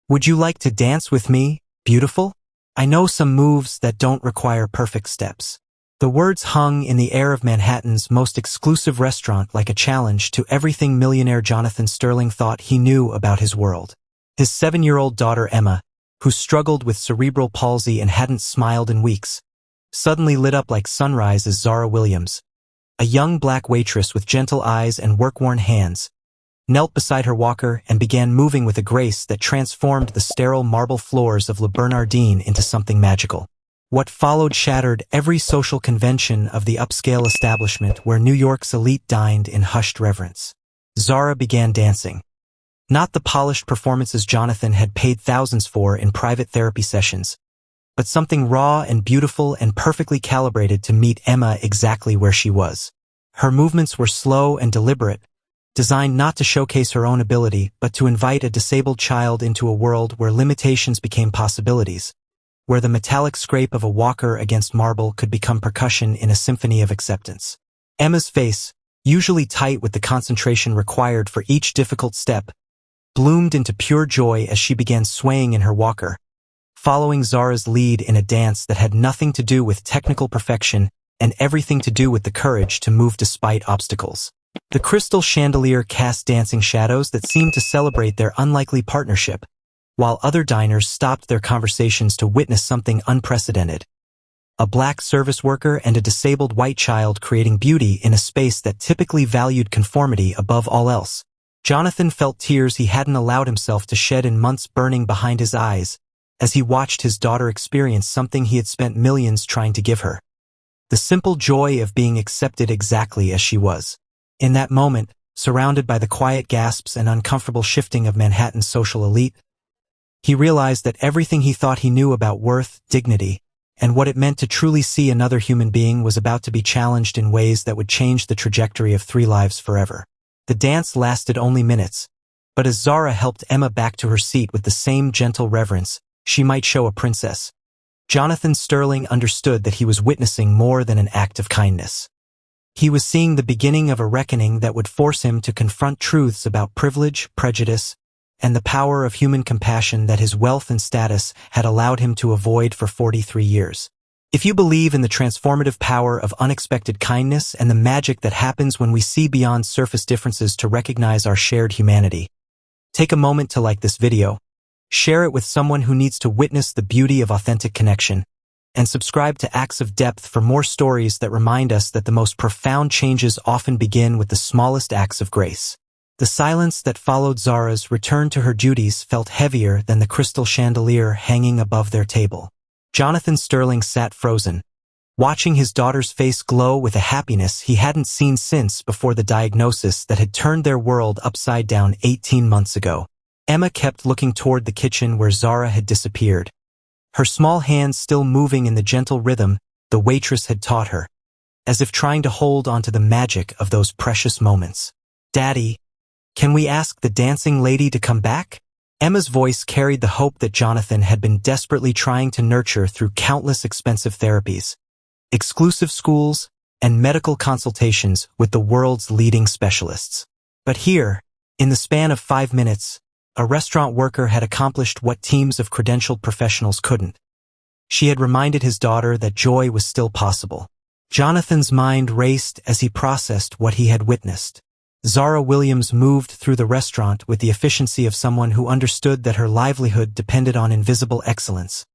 Would you like to dance with me, beautiful? I know some moves that don't require perfect steps. The words hung in the air of Manhattan's most exclusive restaurant like a challenge to everything millionaire Jonathan Sterling thought he knew about his world. His 7-year-old daughter Emma, who struggled with cerebral palsy and hadn't smiled in weeks, suddenly lit up like sunrise as Zara Williams, a young black waitress with gentle eyes and work-worn hands, knelt beside her walker and began moving with a grace that transformed the sterile marble floors of Le Bernardin into something magical. What followed shattered every social convention of the upscale establishment where New York's elite dined in hushed reverence. Zara began dancing. Not the polished performances Jonathan had paid thousands for in private therapy sessions, but something raw and beautiful and perfectly calibrated to meet Emma exactly where she was. Her movements were slow and deliberate, designed not to showcase her own ability but to invite a disabled child into a world where limitations became possibilities, where the metallic scrape of a walker against marble could become percussion in a symphony of acceptance. Emma's face, usually tight with the concentration required for each difficult step, bloomed into pure joy as she began swaying in her walker, following Zara's lead in a dance that had nothing to do with technical perfection and everything to do with the courage to move despite obstacles. The crystal chandelier cast dancing shadows that seemed to celebrate their unlikely partnership, while other diners stopped their conversations to witness something unprecedented. A black service worker and a disabled white child creating beauty in a space that typically valued conformity above all else. Jonathan felt tears he hadn't allowed himself to shed in months burning behind his eyes as he watched his daughter experience something he had spent millions trying to give her. The simple joy of being accepted exactly as she was. In that moment, surrounded by the quiet gasps and uncomfortable shifting of Manhattan's social elite, he realized that everything he thought he knew about worth, dignity, and what it meant to truly see another human being was about to be challenged in ways that would change the trajectory of 3 lives forever. The dance lasted only minutes, but as Zara helped Emma back to her seat with the same gentle reverence she might show a princess, Jonathan Sterling understood that he was witnessing more than an act of kindness. He was seeing the beginning of a reckoning that would force him to confront truths about privilege, prejudice, and the power of human compassion that his wealth and status had allowed him to avoid for 43 years. If you believe in the transformative power of unexpected kindness and the magic that happens when we see beyond surface differences to recognize our shared humanity, take a moment to like this video, share it with someone who needs to witness the beauty of authentic connection, and subscribe to Acts of Depth for more stories that remind us that the most profound changes often begin with the smallest acts of grace. The silence that followed Zara's return to her duties felt heavier than the crystal chandelier hanging above their table. Jonathan Sterling sat frozen, watching his daughter's face glow with a happiness he hadn't seen since before the diagnosis that had turned their world upside down 18 months ago. Emma kept looking toward the kitchen where Zara had disappeared, her small hands still moving in the gentle rhythm the waitress had taught her, as if trying to hold onto the magic of those precious moments. "Daddy, can we ask the dancing lady to come back?" Emma's voice carried the hope that Jonathan had been desperately trying to nurture through countless expensive therapies, exclusive schools, and medical consultations with the world's leading specialists. But here, in the span of 5 minutes, a restaurant worker had accomplished what teams of credentialed professionals couldn't. She had reminded his daughter that joy was still possible. Jonathan's mind raced as he processed what he had witnessed. Zara Williams moved through the restaurant with the efficiency of someone who understood that her livelihood depended on invisible excellence,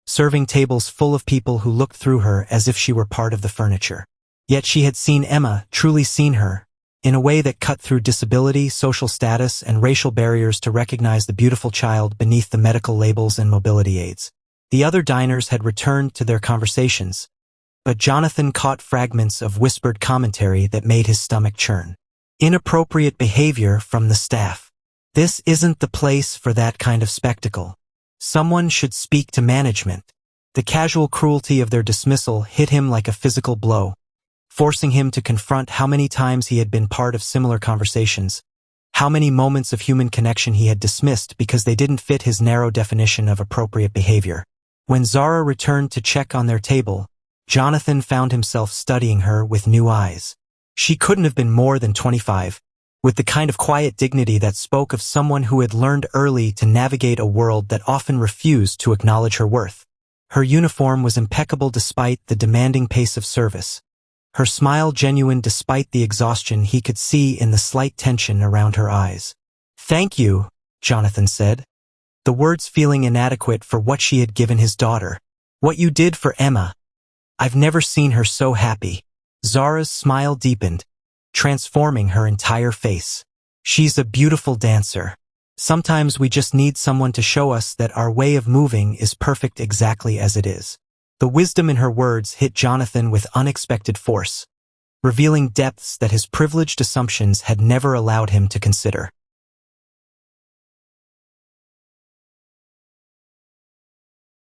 serving tables full of people who looked through her as if she were part of the furniture. Yet she had seen Emma, truly seen her, in a way that cut through disability, social status, and racial barriers to recognize the beautiful child beneath the medical labels and mobility aids. The other diners had returned to their conversations, but Jonathan caught fragments of whispered commentary that made his stomach churn. Inappropriate behavior from the staff. "This isn't the place for that kind of spectacle. Someone should speak to management." The casual cruelty of their dismissal hit him like a physical blow, forcing him to confront how many times he had been part of similar conversations, how many moments of human connection he had dismissed because they didn't fit his narrow definition of appropriate behavior. When Zara returned to check on their table, Jonathan found himself studying her with new eyes. She couldn't have been more than 25, with the kind of quiet dignity that spoke of someone who had learned early to navigate a world that often refused to acknowledge her worth. Her uniform was impeccable despite the demanding pace of service. Her smile genuine despite the exhaustion he could see in the slight tension around her eyes. "Thank you," Jonathan said, the words feeling inadequate for what she had given his daughter. "What you did for Emma. I've never seen her so happy." Zara's smile deepened, transforming her entire face. "She's a beautiful dancer. Sometimes we just need someone to show us that our way of moving is perfect exactly as it is." The wisdom in her words hit Jonathan with unexpected force, revealing depths that his privileged assumptions had never allowed him to consider.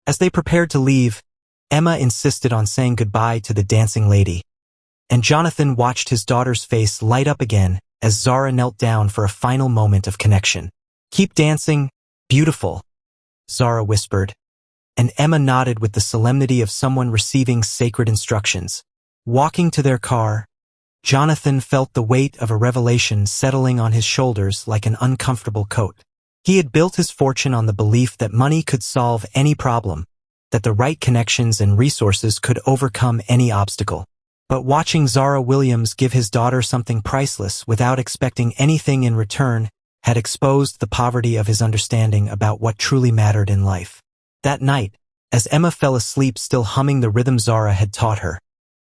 As they prepared to leave, Emma insisted on saying goodbye to the dancing lady, and Jonathan watched his daughter's face light up again as Zara knelt down for a final moment of connection. "Keep dancing, beautiful," Zara whispered, and Emma nodded with the solemnity of someone receiving sacred instructions. Walking to their car, Jonathan felt the weight of a revelation settling on his shoulders like an uncomfortable coat. He had built his fortune on the belief that money could solve any problem, that the right connections and resources could overcome any obstacle. But watching Zara Williams give his daughter something priceless without expecting anything in return had exposed the poverty of his understanding about what truly mattered in life. That night, as Emma fell asleep still humming the rhythm Zara had taught her,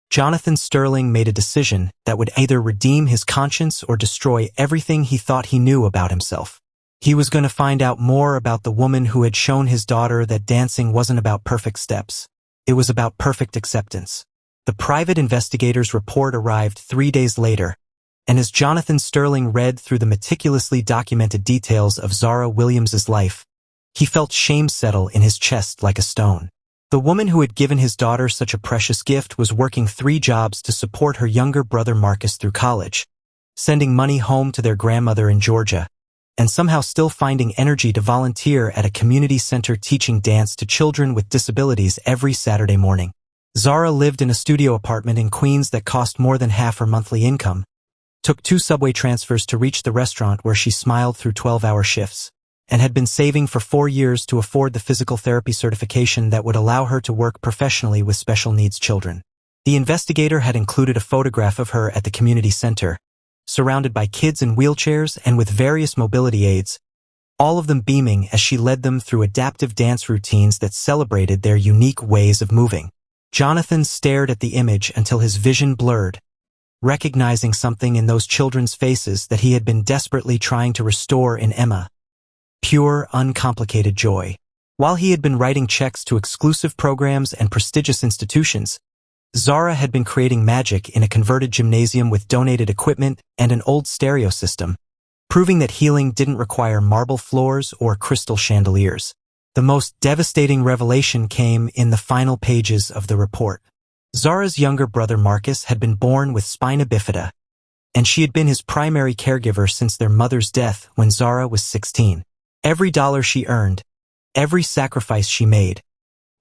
Jonathan Sterling made a decision that would either redeem his conscience or destroy everything he thought he knew about himself. He was going to find out more about the woman who had shown his daughter that dancing wasn't about perfect steps. It was about perfect acceptance. The private investigator's report arrived 3 days later, and as Jonathan Sterling read through the meticulously documented details of Zara Williams's life, he felt shame settle in his chest like a stone. The woman who had given his daughter such a precious gift was working 3 jobs to support her younger brother Marcus through college, sending money home to their grandmother in Georgia, and somehow still finding energy to volunteer at a community center teaching dance to children with disabilities every Saturday morning. Zara lived in a studio apartment in Queens that cost more than half her monthly income, took 2 subway transfers to reach the restaurant where she smiled through 12-hour shifts, and had been saving for 4 years to afford the physical therapy certification that would allow her to work professionally with special needs children. The investigator had included a photograph of her at the community center, surrounded by kids in wheelchairs and with various mobility aids, all of them beaming as she led them through adaptive dance routines that celebrated their unique ways of moving. Jonathan stared at the image until his vision blurred, recognizing something in those children's faces that he had been desperately trying to restore in Emma. Pure, uncomplicated joy. While he had been writing checks to exclusive programs and prestigious institutions, Zara had been creating magic in a converted gymnasium with donated equipment and an old stereo system, proving that healing didn't require marble floors or crystal chandeliers. The most devastating revelation came in the final pages of the report. Zara's younger brother Marcus had been born with spina bifida, and she had been his primary caregiver since their mother's death when Zara was 16. Every dollar she earned, every sacrifice she made,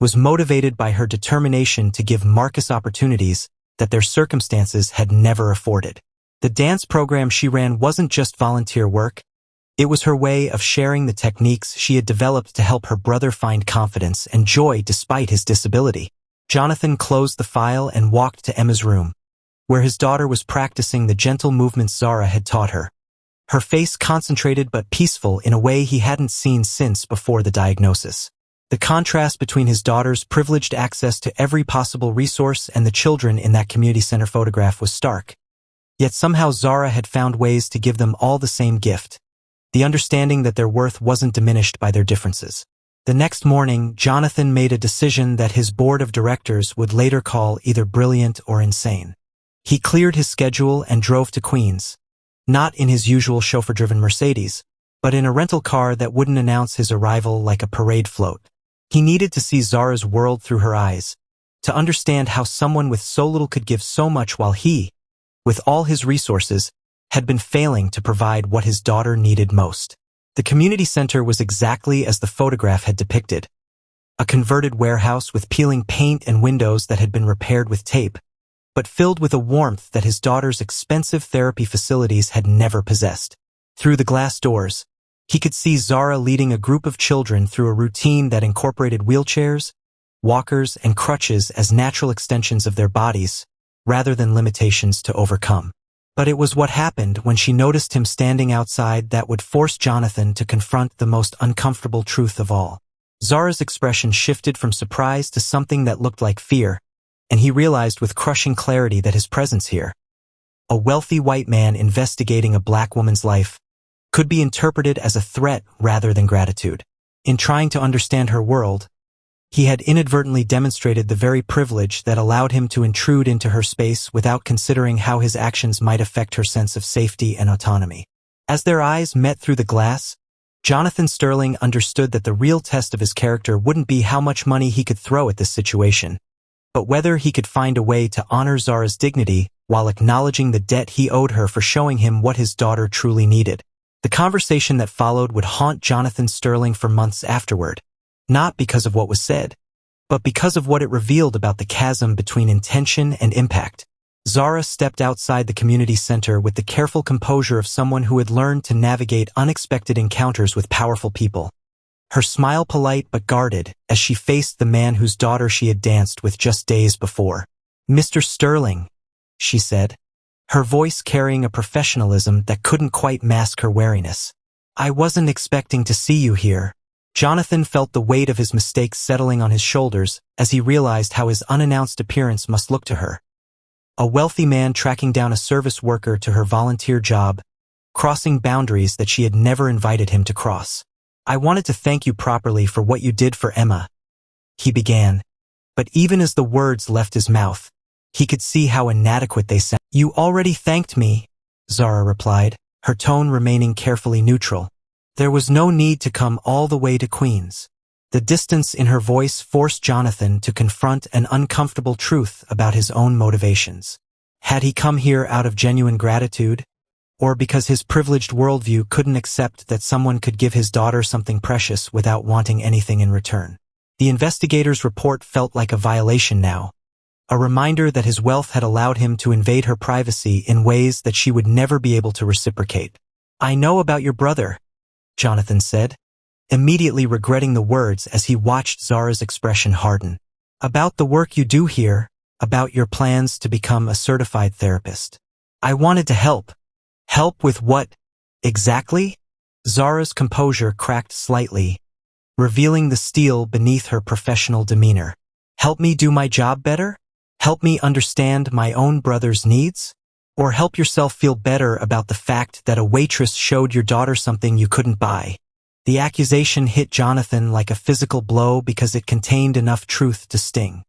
was motivated by her determination to give Marcus opportunities that their circumstances had never afforded. The dance program she ran wasn't just volunteer work, it was her way of sharing the techniques she had developed to help her brother find confidence and joy despite his disability. Jonathan closed the file and walked to Emma's room, where his daughter was practicing the gentle movements Zara had taught her. Her face concentrated but peaceful in a way he hadn't seen since before the diagnosis. The contrast between his daughter's privileged access to every possible resource and the children in that community center photograph was stark. Yet somehow Zara had found ways to give them all the same gift, the understanding that their worth wasn't diminished by their differences. The next morning, Jonathan made a decision that his board of directors would later call either brilliant or insane. He cleared his schedule and drove to Queens, not in his usual chauffeur-driven Mercedes, but in a rental car that wouldn't announce his arrival like a parade float. He needed to see Zara's world through her eyes, to understand how someone with so little could give so much while he, with all his resources, had been failing to provide what his daughter needed most. The community center was exactly as the photograph had depicted. A converted warehouse with peeling paint and windows that had been repaired with tape, but filled with a warmth that his daughter's expensive therapy facilities had never possessed. Through the glass doors, he could see Zara leading a group of children through a routine that incorporated wheelchairs, walkers, and crutches as natural extensions of their bodies, rather than limitations to overcome. But it was what happened when she noticed him standing outside that would force Jonathan to confront the most uncomfortable truth of all. Zara's expression shifted from surprise to something that looked like fear, and he realized with crushing clarity that his presence here, a wealthy white man investigating a black woman's life, could be interpreted as a threat rather than gratitude. In trying to understand her world, he had inadvertently demonstrated the very privilege that allowed him to intrude into her space without considering how his actions might affect her sense of safety and autonomy. As their eyes met through the glass, Jonathan Sterling understood that the real test of his character wouldn't be how much money he could throw at this situation, but whether he could find a way to honor Zara's dignity while acknowledging the debt he owed her for showing him what his daughter truly needed. The conversation that followed would haunt Jonathan Sterling for months afterward, not because of what was said, but because of what it revealed about the chasm between intention and impact. Zara stepped outside the community center with the careful composure of someone who had learned to navigate unexpected encounters with powerful people. Her smile polite but guarded as she faced the man whose daughter she had danced with just days before. "Mr. Sterling," she said, her voice carrying a professionalism that couldn't quite mask her wariness. "I wasn't expecting to see you here." Jonathan felt the weight of his mistakes settling on his shoulders as he realized how his unannounced appearance must look to her. A wealthy man tracking down a service worker to her volunteer job, crossing boundaries that she had never invited him to cross. "I wanted to thank you properly for what you did for Emma," he began, but even as the words left his mouth, he could see how inadequate they sounded. "You already thanked me," Zara replied, her tone remaining carefully neutral. There was no need to come all the way to Queens. The distance in her voice forced Jonathan to confront an uncomfortable truth about his own motivations. Had he come here out of genuine gratitude, or because his privileged worldview couldn't accept that someone could give his daughter something precious without wanting anything in return? The investigator's report felt like a violation now, a reminder that his wealth had allowed him to invade her privacy in ways that she would never be able to reciprocate. "I know about your brother," Jonathan said, immediately regretting the words as he watched Zara's expression harden. "About the work you do here, about your plans to become a certified therapist. I wanted to help." "Help with what, exactly?" Zara's composure cracked slightly, revealing the steel beneath her professional demeanor. "Help me do my job better? Help me understand my own brother's needs? Or help yourself feel better about the fact that a waitress showed your daughter something you couldn't buy?" The accusation hit Jonathan like a physical blow because it contained enough truth to sting.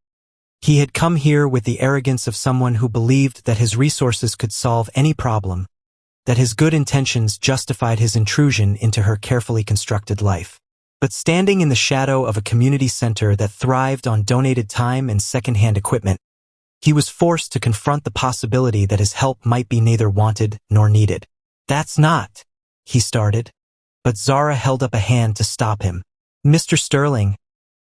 He had come here with the arrogance of someone who believed that his resources could solve any problem, that his good intentions justified his intrusion into her carefully constructed life. But standing in the shadow of a community center that thrived on donated time and secondhand equipment, he was forced to confront the possibility that his help might be neither wanted nor needed. "That's not," he started, but Zara held up a hand to stop him. "Mr. Sterling,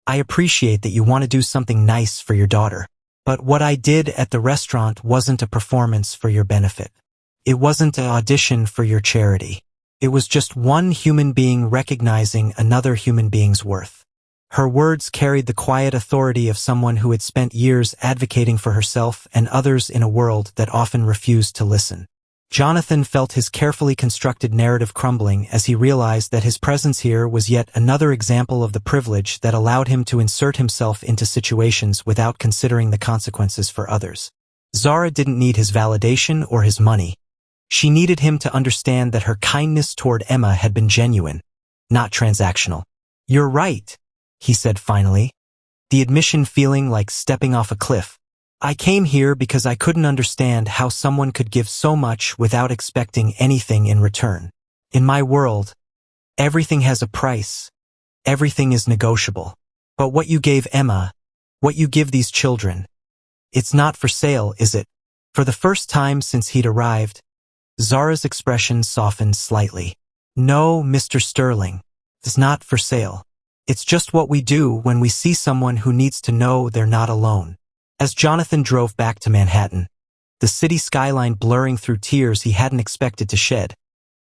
I appreciate that you want to do something nice for your daughter, but what I did at the restaurant wasn't a performance for your benefit. It wasn't an audition for your charity. It was just one human being recognizing another human being's worth." Her words carried the quiet authority of someone who had spent years advocating for herself and others in a world that often refused to listen. Jonathan felt his carefully constructed narrative crumbling as he realized that his presence here was yet another example of the privilege that allowed him to insert himself into situations without considering the consequences for others. Zara didn't need his validation or his money. She needed him to understand that her kindness toward Emma had been genuine, not transactional. "You're right," he said finally, the admission feeling like stepping off a cliff. "I came here because I couldn't understand how someone could give so much without expecting anything in return. In my world, everything has a price. Everything is negotiable. But what you gave Emma, what you give these children, it's not for sale, is it?" For the first time since he'd arrived, Zara's expression softened slightly. "No, Mr. Sterling, it's not for sale. It's just what we do when we see someone who needs to know they're not alone." As Jonathan drove back to Manhattan, the city skyline blurring through tears he hadn't expected to shed.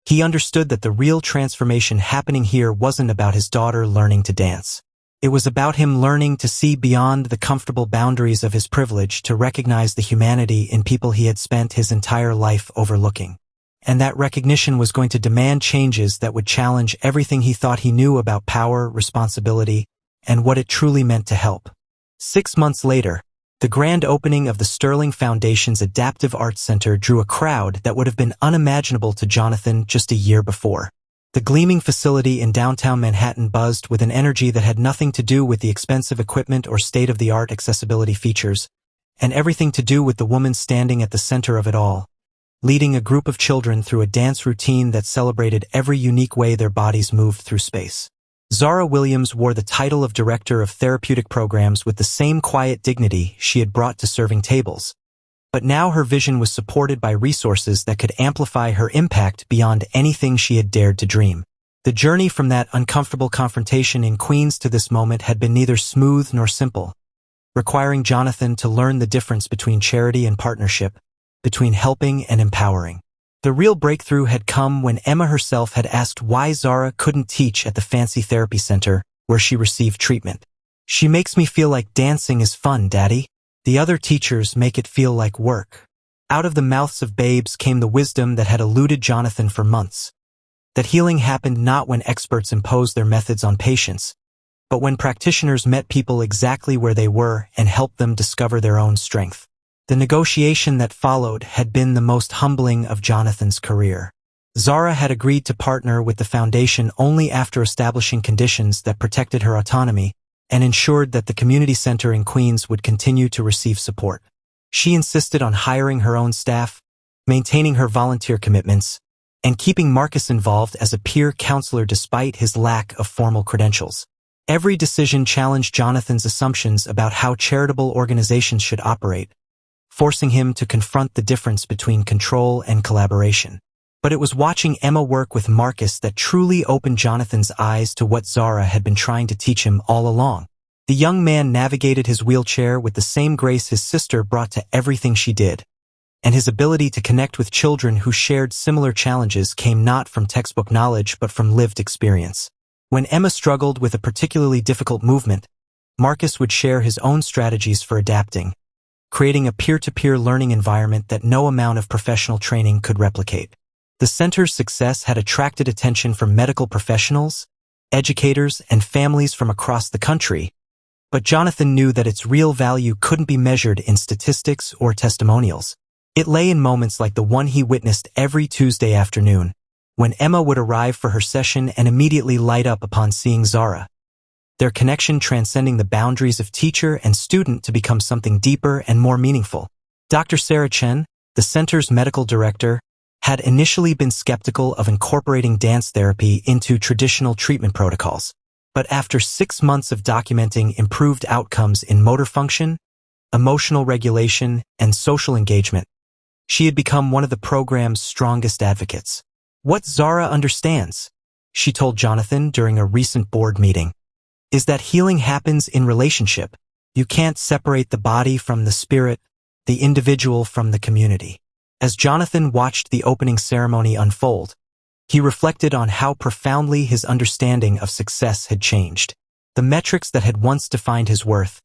He understood that the real transformation happening here wasn't about his daughter learning to dance. It was about him learning to see beyond the comfortable boundaries of his privilege, to recognize the humanity in people he had spent his entire life overlooking. And that recognition was going to demand changes that would challenge everything he thought he knew about power, responsibility, and what it truly meant to help. 6 months later, the grand opening of the Sterling Foundation's Adaptive Arts Center drew a crowd that would have been unimaginable to Jonathan just a year before. The gleaming facility in downtown Manhattan buzzed with an energy that had nothing to do with the expensive equipment or state-of-the-art accessibility features, and everything to do with the woman standing at the center of it all, leading a group of children through a dance routine that celebrated every unique way their bodies moved through space. Zara Williams wore the title of Director of Therapeutic Programs with the same quiet dignity she had brought to serving tables. But now her vision was supported by resources that could amplify her impact beyond anything she had dared to dream. The journey from that uncomfortable confrontation in Queens to this moment had been neither smooth nor simple, requiring Jonathan to learn the difference between charity and partnership, between helping and empowering. The real breakthrough had come when Emma herself had asked why Zara couldn't teach at the fancy therapy center where she received treatment. "She makes me feel like dancing is fun, Daddy. The other teachers make it feel like work." Out of the mouths of babes came the wisdom that had eluded Jonathan for months. That healing happened not when experts imposed their methods on patients, but when practitioners met people exactly where they were and helped them discover their own strength. The negotiation that followed had been the most humbling of Jonathan's career. Zara had agreed to partner with the foundation only after establishing conditions that protected her autonomy and ensured that the community center in Queens would continue to receive support. She insisted on hiring her own staff, maintaining her volunteer commitments, and keeping Marcus involved as a peer counselor despite his lack of formal credentials. Every decision challenged Jonathan's assumptions about how charitable organizations should operate, forcing him to confront the difference between control and collaboration. But it was watching Emma work with Marcus that truly opened Jonathan's eyes to what Zara had been trying to teach him all along. The young man navigated his wheelchair with the same grace his sister brought to everything she did, and his ability to connect with children who shared similar challenges came not from textbook knowledge but from lived experience. When Emma struggled with a particularly difficult movement, Marcus would share his own strategies for adapting, creating a peer-to-peer learning environment that no amount of professional training could replicate. The center's success had attracted attention from medical professionals, educators, and families from across the country, but Jonathan knew that its real value couldn't be measured in statistics or testimonials. It lay in moments like the one he witnessed every Tuesday afternoon, when Emma would arrive for her session and immediately light up upon seeing Zara, their connection transcending the boundaries of teacher and student to become something deeper and more meaningful. Dr. Sarah Chen, the center's medical director, had initially been skeptical of incorporating dance therapy into traditional treatment protocols. But after 6 months of documenting improved outcomes in motor function, emotional regulation, and social engagement, she had become one of the program's strongest advocates. "What Zara understands," she told Jonathan during a recent board meeting, "is that healing happens in relationship. You can't separate the body from the spirit, the individual from the community." As Jonathan watched the opening ceremony unfold, he reflected on how profoundly his understanding of success had changed. The metrics that had once defined his worth,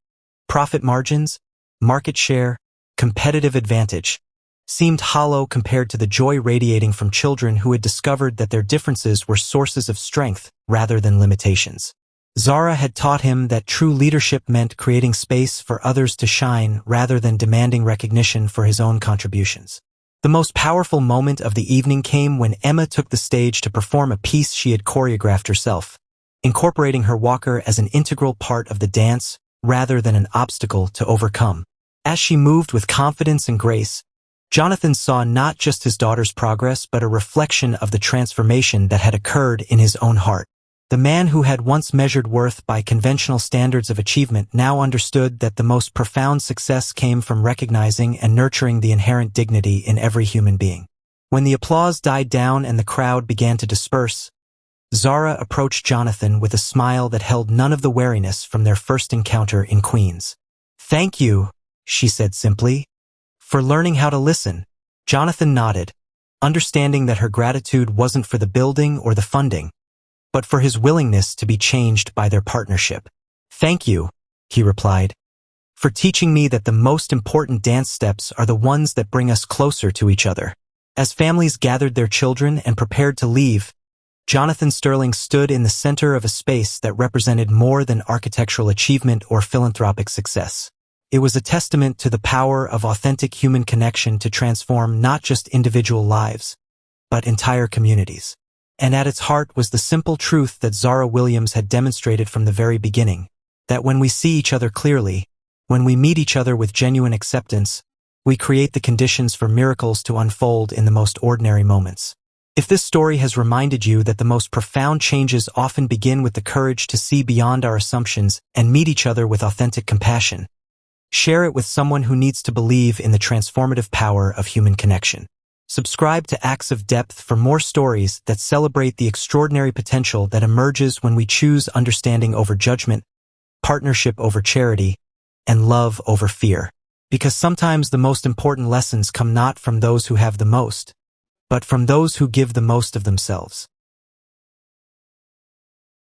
profit margins, market share, competitive advantage, seemed hollow compared to the joy radiating from children who had discovered that their differences were sources of strength rather than limitations. Zara had taught him that true leadership meant creating space for others to shine rather than demanding recognition for his own contributions. The most powerful moment of the evening came when Emma took the stage to perform a piece she had choreographed herself, incorporating her walker as an integral part of the dance rather than an obstacle to overcome. As she moved with confidence and grace, Jonathan saw not just his daughter's progress but a reflection of the transformation that had occurred in his own heart. The man who had once measured worth by conventional standards of achievement now understood that the most profound success came from recognizing and nurturing the inherent dignity in every human being. When the applause died down and the crowd began to disperse, Zara approached Jonathan with a smile that held none of the wariness from their first encounter in Queens. "Thank you," she said simply, For learning how to listen, Jonathan nodded, understanding that her gratitude wasn't for the building or the funding, but for his willingness to be changed by their partnership. "Thank you," he replied, "for teaching me that the most important dance steps are the ones that bring us closer to each other." As families gathered their children and prepared to leave, Jonathan Sterling stood in the center of a space that represented more than architectural achievement or philanthropic success. It was a testament to the power of authentic human connection to transform not just individual lives, but entire communities. And at its heart was the simple truth that Zara Williams had demonstrated from the very beginning, that when we see each other clearly, when we meet each other with genuine acceptance, we create the conditions for miracles to unfold in the most ordinary moments. If this story has reminded you that the most profound changes often begin with the courage to see beyond our assumptions and meet each other with authentic compassion, share it with someone who needs to believe in the transformative power of human connection. Subscribe to Acts of Depth for more stories that celebrate the extraordinary potential that emerges when we choose understanding over judgment, partnership over charity, and love over fear. Because sometimes the most important lessons come not from those who have the most, but from those who give the most of themselves.